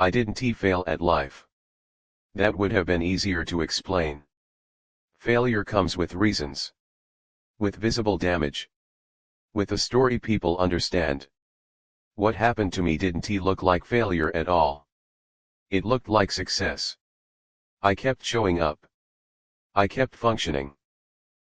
I didn't fail at life. That would have been easier to explain. Failure comes with reasons. With visible damage. With a story people understand. What happened to me didn't look like failure at all. It looked like success. I kept showing up. I kept functioning.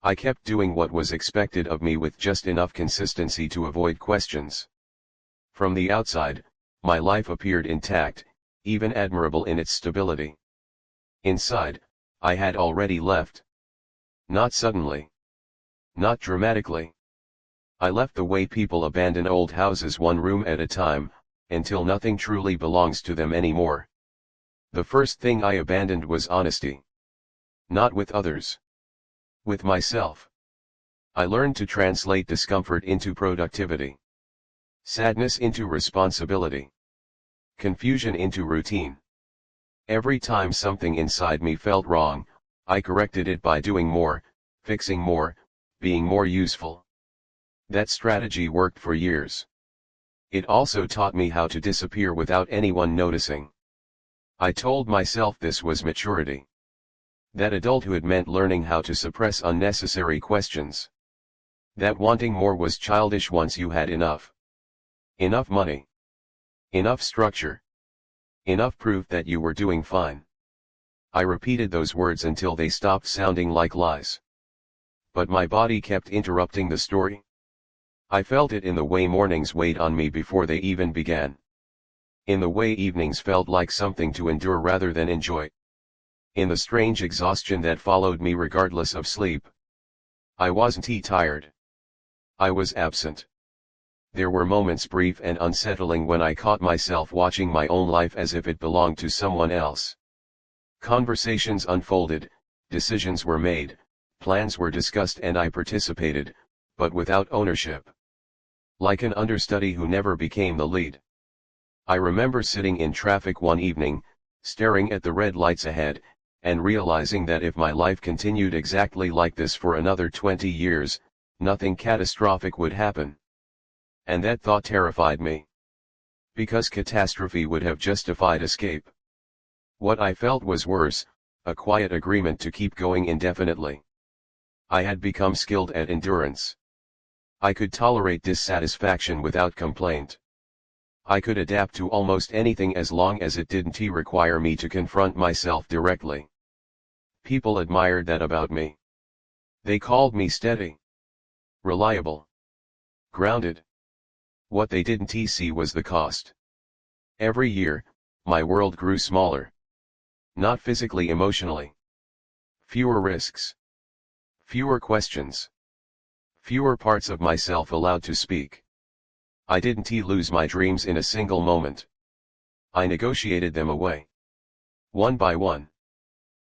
I kept doing what was expected of me with just enough consistency to avoid questions. From the outside, my life appeared intact, even admirable in its stability. Inside, I had already left. Not suddenly. Not dramatically. I left the way people abandon old houses one room at a time, until nothing truly belongs to them anymore. The first thing I abandoned was honesty. Not with others. With myself. I learned to translate discomfort into productivity. Sadness into responsibility. Confusion into routine. Every time something inside me felt wrong, I corrected it by doing more, fixing more, being more useful. That strategy worked for years. It also taught me how to disappear without anyone noticing. I told myself this was maturity. That adulthood meant learning how to suppress unnecessary questions. That wanting more was childish once you had enough. Enough money. Enough structure. Enough proof that you were doing fine. I repeated those words until they stopped sounding like lies. But my body kept interrupting the story. I felt it in the way mornings weighed on me before they even began. In the way evenings felt like something to endure rather than enjoy. In the strange exhaustion that followed me regardless of sleep. I wasn't tired. I was absent. There were moments brief and unsettling when I caught myself watching my own life as if it belonged to someone else. Conversations unfolded, decisions were made, plans were discussed and I participated, but without ownership. Like an understudy who never became the lead. I remember sitting in traffic one evening, staring at the red lights ahead, and realizing that if my life continued exactly like this for another 20 years, nothing catastrophic would happen. And that thought terrified me. Because catastrophe would have justified escape. What I felt was worse, a quiet agreement to keep going indefinitely. I had become skilled at endurance. I could tolerate dissatisfaction without complaint. I could adapt to almost anything as long as it didn't require me to confront myself directly. People admired that about me. They called me steady. Reliable. Grounded. What they didn't see was the cost. Every year, my world grew smaller. Not physically, emotionally. Fewer risks. Fewer questions. Fewer parts of myself allowed to speak. I didn't lose my dreams in a single moment. I negotiated them away. One by one.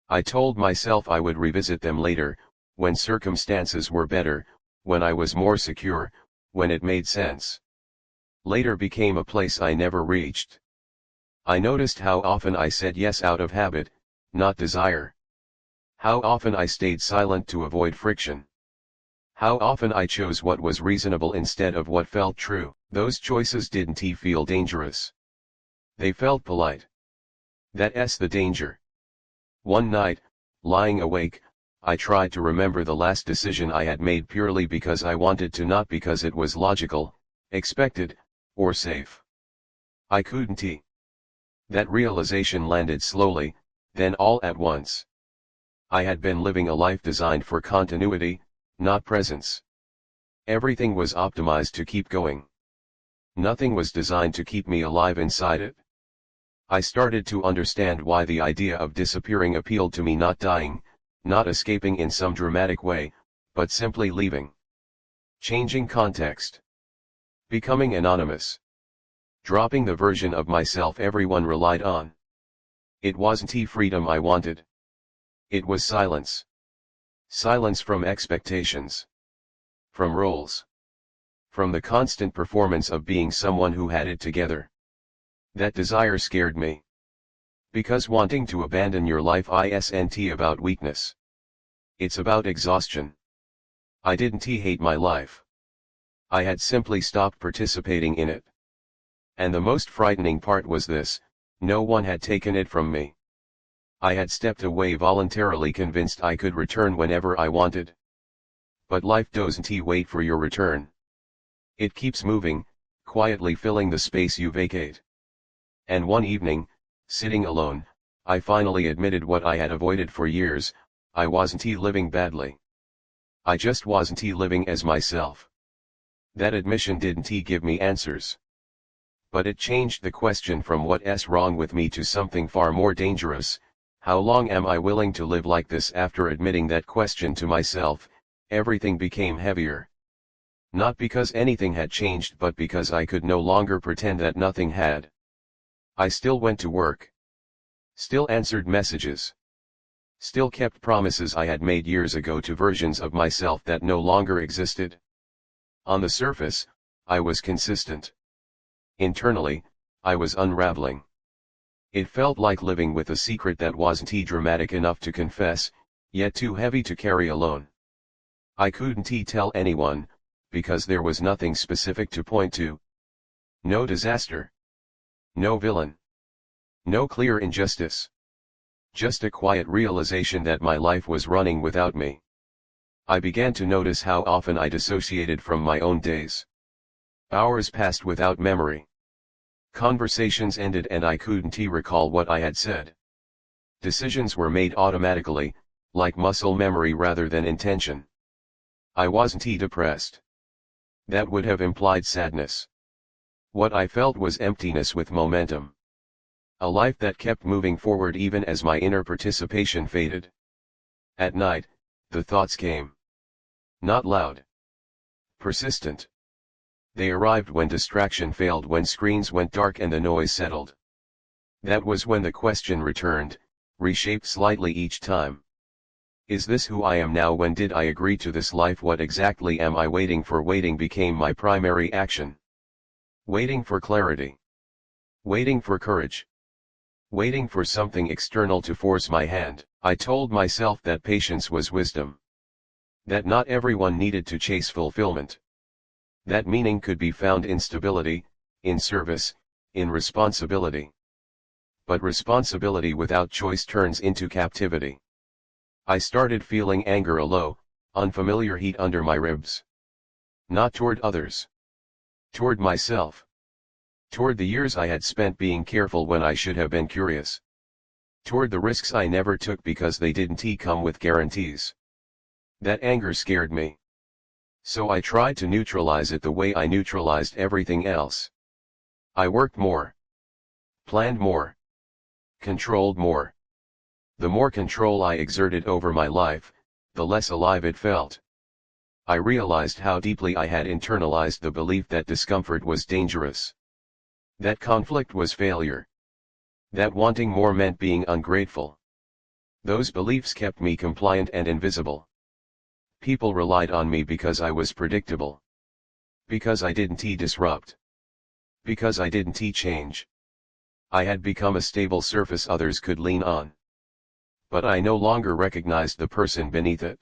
I told myself I would revisit them later, when circumstances were better, when I was more secure, when it made sense. Later became a place I never reached. I noticed how often I said yes out of habit, not desire. How often I stayed silent to avoid friction. How often I chose what was reasonable instead of what felt true. Those choices didn't feel dangerous. They felt polite. That's the danger. One night, lying awake, I tried to remember the last decision I had made purely because I wanted to, not because it was logical, expected, or safe. I couldn't. That realization landed slowly, then all at once. I had been living a life designed for continuity, not presence. Everything was optimized to keep going. Nothing was designed to keep me alive inside it. I started to understand why the idea of disappearing appealed to me, not dying, not escaping in some dramatic way, but simply leaving. Changing context. Becoming anonymous. Dropping the version of myself everyone relied on. It wasn't freedom I wanted. It was silence. Silence from expectations. From roles. From the constant performance of being someone who had it together. That desire scared me. Because wanting to abandon your life isn't about weakness. It's about exhaustion. I didn't hate my life. I had simply stopped participating in it. And the most frightening part was this: No one had taken it from me. I had stepped away voluntarily, convinced I could return whenever I wanted. But life doesn't wait for your return. It keeps moving, quietly filling the space you vacate. And one evening, sitting alone, I finally admitted what I had avoided for years: I wasn't living badly. I just wasn't living as myself. That admission didn't give me answers. But it changed the question from what's wrong with me to something far more dangerous: how long am I willing to live like this? After admitting that question to myself, everything became heavier. Not because anything had changed, but because I could no longer pretend that nothing had. I still went to work. Still answered messages. Still kept promises I had made years ago to versions of myself that no longer existed. On the surface, I was consistent. Internally, I was unraveling. It felt like living with a secret that wasn't dramatic enough to confess, yet too heavy to carry alone. I couldn't tell anyone, because there was nothing specific to point to. No disaster. No villain. No clear injustice. Just a quiet realization that my life was running without me. I began to notice how often I dissociated from my own days. Hours passed without memory. Conversations ended and I couldn't recall what I had said. Decisions were made automatically, like muscle memory rather than intention. I wasn't depressed. That would have implied sadness. What I felt was emptiness with momentum. A life that kept moving forward even as my inner participation faded. At night, the thoughts came. Not loud. Persistent. They arrived when distraction failed, when screens went dark and the noise settled. That was when the question returned, reshaped slightly each time. Is this who I am now? When did I agree to this life? What exactly am I waiting for? Waiting became my primary action. Waiting for clarity. Waiting for courage. Waiting for something external to force my hand. I told myself that patience was wisdom. That not everyone needed to chase fulfillment. That meaning could be found in stability, in service, in responsibility. But responsibility without choice turns into captivity. I started feeling anger, a low, unfamiliar heat under my ribs. Not toward others. Toward myself. Toward the years I had spent being careful when I should have been curious. Toward the risks I never took because they didn't come with guarantees. That anger scared me. So I tried to neutralize it the way I neutralized everything else. I worked more. Planned more. Controlled more. The more control I exerted over my life, the less alive it felt. I realized how deeply I had internalized the belief that discomfort was dangerous. That conflict was failure. That wanting more meant being ungrateful. Those beliefs kept me compliant and invisible. People relied on me because I was predictable. Because I didn't disrupt. Because I didn't change. I had become a stable surface others could lean on. But I no longer recognized the person beneath it.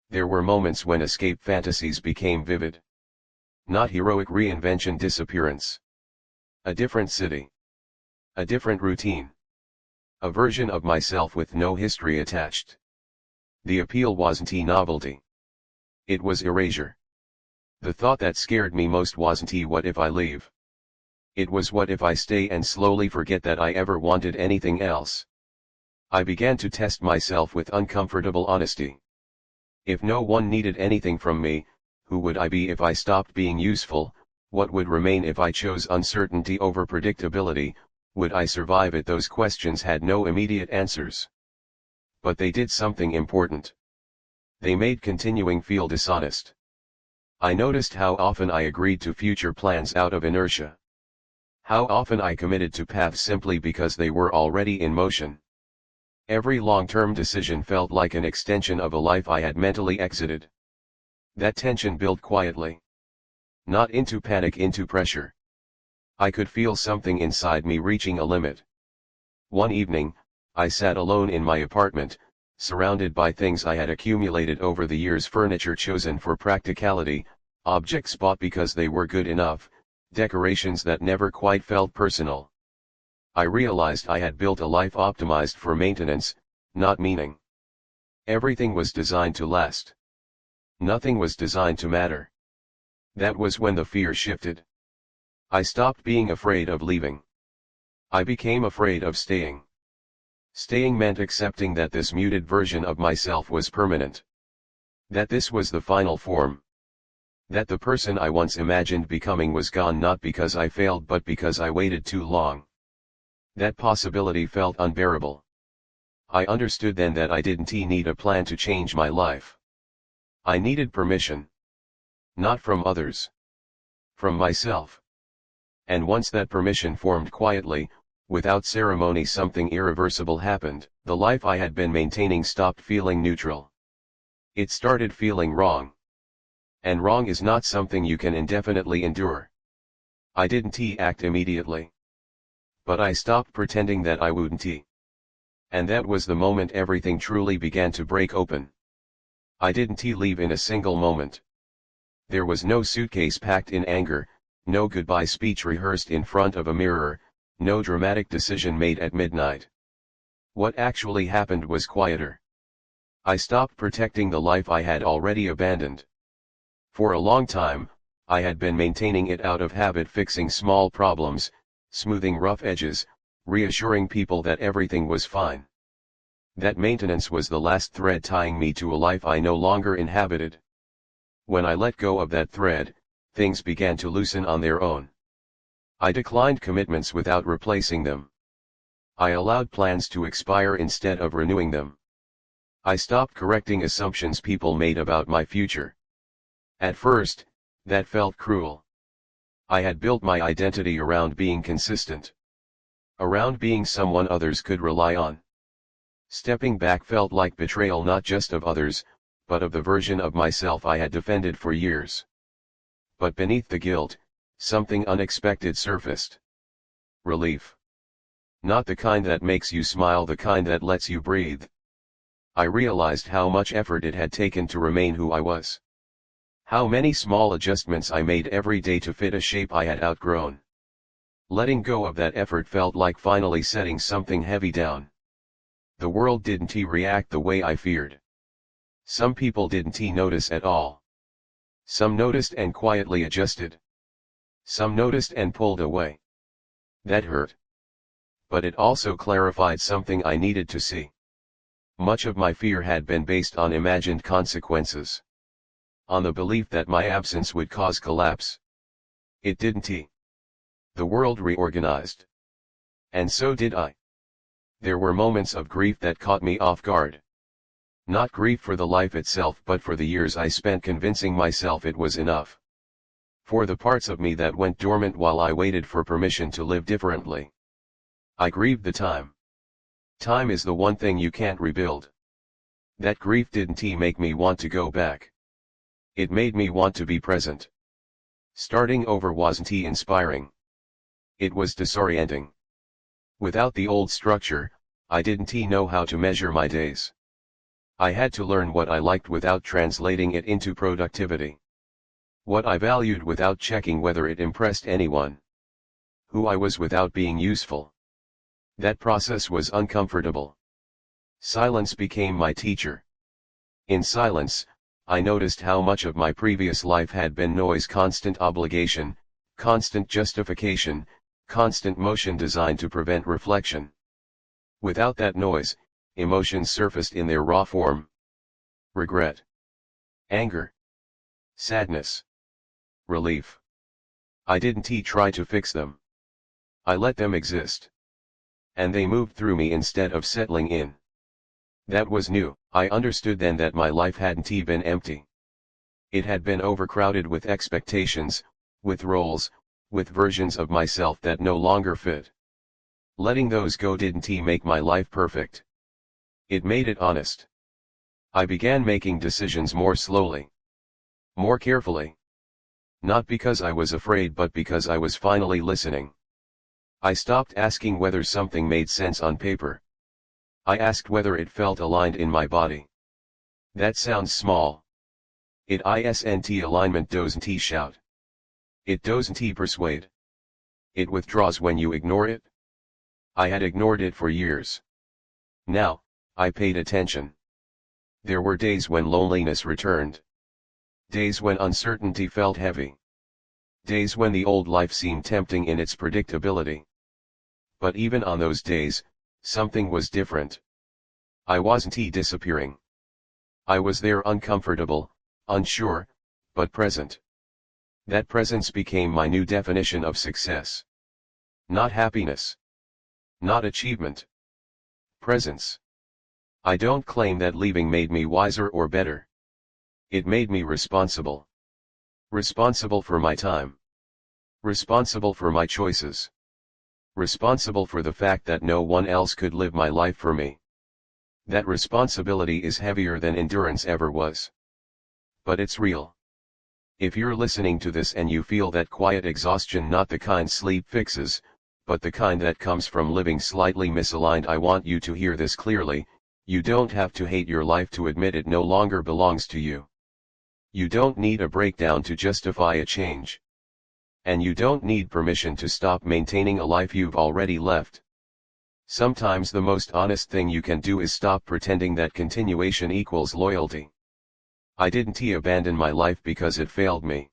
There were moments when escape fantasies became vivid. Not heroic reinvention, disappearance. A different city. A different routine. A version of myself with no history attached. The appeal wasn't novelty. It was erasure. The thought that scared me most wasn't what if I leave. It was what if I stay and slowly forget that I ever wanted anything else. I began to test myself with uncomfortable honesty. If no one needed anything from me, who would I be if I stopped being useful? What would remain if I chose uncertainty over predictability? Would I survive it? Those questions had no immediate answers. But they did something important. They made continuing feel dishonest. I noticed how often I agreed to future plans out of inertia. How often I committed to paths simply because they were already in motion. Every long-term decision felt like an extension of a life I had mentally exited. That tension built quietly. Not into panic, into pressure. I could feel something inside me reaching a limit. One evening, I sat alone in my apartment, surrounded by things I had accumulated over the years: furniture chosen for practicality, objects bought because they were good enough, decorations that never quite felt personal. I realized I had built a life optimized for maintenance, not meaning. Everything was designed to last. Nothing was designed to matter. That was when the fear shifted. I stopped being afraid of leaving. I became afraid of staying. Staying meant accepting that this muted version of myself was permanent. That this was the final form. That the person I once imagined becoming was gone not because I failed but because I waited too long. That possibility felt unbearable. I understood then that I didn't need a plan to change my life. I needed permission. Not from others. From myself. And once that permission formed quietly, without ceremony, something irreversible happened. The life I had been maintaining stopped feeling neutral. It started feeling wrong. And wrong is not something you can indefinitely endure. I didn't act immediately. But I stopped pretending that I wouldn't. And that was the moment everything truly began to break open. I didn't leave in a single moment. There was no suitcase packed in anger, no goodbye speech rehearsed in front of a mirror, no dramatic decision made at midnight. What actually happened was quieter. I stopped protecting the life I had already abandoned. For a long time, I had been maintaining it out of habit, fixing small problems, smoothing rough edges, reassuring people that everything was fine. That maintenance was the last thread tying me to a life I no longer inhabited. When I let go of that thread, things began to loosen on their own. I declined commitments without replacing them. I allowed plans to expire instead of renewing them. I stopped correcting assumptions people made about my future. At first, that felt cruel. I had built my identity around being consistent. Around being someone others could rely on. Stepping back felt like betrayal, not just of others, but of the version of myself I had defended for years. But beneath the guilt, something unexpected surfaced. Relief. Not the kind that makes you smile, the kind that lets you breathe. I realized how much effort it had taken to remain who I was. How many small adjustments I made every day to fit a shape I had outgrown. Letting go of that effort felt like finally setting something heavy down. The world didn't react the way I feared. Some people didn't notice at all. Some noticed and quietly adjusted. Some noticed and pulled away. That hurt. But it also clarified something I needed to see. Much of my fear had been based on imagined consequences. On the belief that my absence would cause collapse. It didn't. The world reorganized. And so did I. There were moments of grief that caught me off guard. Not grief for the life itself, but for the years I spent convincing myself it was enough. For the parts of me that went dormant while I waited for permission to live differently. I grieved the time. Time is the one thing you can't rebuild. That grief didn't make me want to go back. It made me want to be present. Starting over wasn't inspiring. It was disorienting. Without the old structure, I didn't know how to measure my days. I had to learn what I liked without translating it into productivity. What I valued without checking whether it impressed anyone. Who I was without being useful. That process was uncomfortable. Silence became my teacher. In silence, I noticed how much of my previous life had been noise, constant obligation, constant justification, constant motion designed to prevent reflection. Without that noise, emotions surfaced in their raw form. Regret. Anger. Sadness. Relief. I didn't try to fix them. I let them exist. And they moved through me instead of settling in. That was new. I understood then that my life hadn't been empty. It had been overcrowded with expectations, with roles, with versions of myself that no longer fit. Letting those go didn't make my life perfect. It made it honest. I began making decisions more slowly. More carefully. Not because I was afraid, but because I was finally listening. I stopped asking whether something made sense on paper. I asked whether it felt aligned in my body. That sounds small. It isn't. Alignment doesn't shout. It doesn't persuade. It withdraws when you ignore it. I had ignored it for years. Now, I paid attention. There were days when loneliness returned. Days when uncertainty felt heavy. Days when the old life seemed tempting in its predictability. But even on those days, something was different. I wasn't disappearing. I was there, uncomfortable, unsure, but present. That presence became my new definition of success. Not happiness. Not achievement. Presence. I don't claim that leaving made me wiser or better. It made me responsible. Responsible for my time. Responsible for my choices. Responsible for the fact that no one else could live my life for me. That responsibility is heavier than endurance ever was. But it's real. If you're listening to this and you feel that quiet exhaustion, not the kind sleep fixes, but the kind that comes from living slightly misaligned, I want you to hear this clearly. You don't have to hate your life to admit it no longer belongs to you. You don't need a breakdown to justify a change. And you don't need permission to stop maintaining a life you've already left. Sometimes the most honest thing you can do is stop pretending that continuation equals loyalty. I didn't abandon my life because it failed me.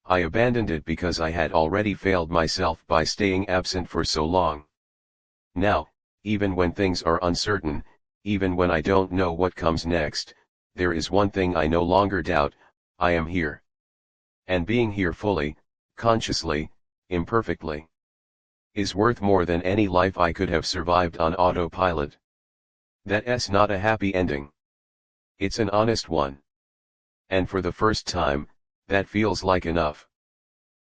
I abandoned it because I had already failed myself by staying absent for so long. Now, even when things are uncertain, even when I don't know what comes next, there is one thing I no longer doubt: I am here. And being here fully, consciously, imperfectly, is worth more than any life I could have survived on autopilot. That's not a happy ending. It's an honest one. And for the first time, that feels like enough.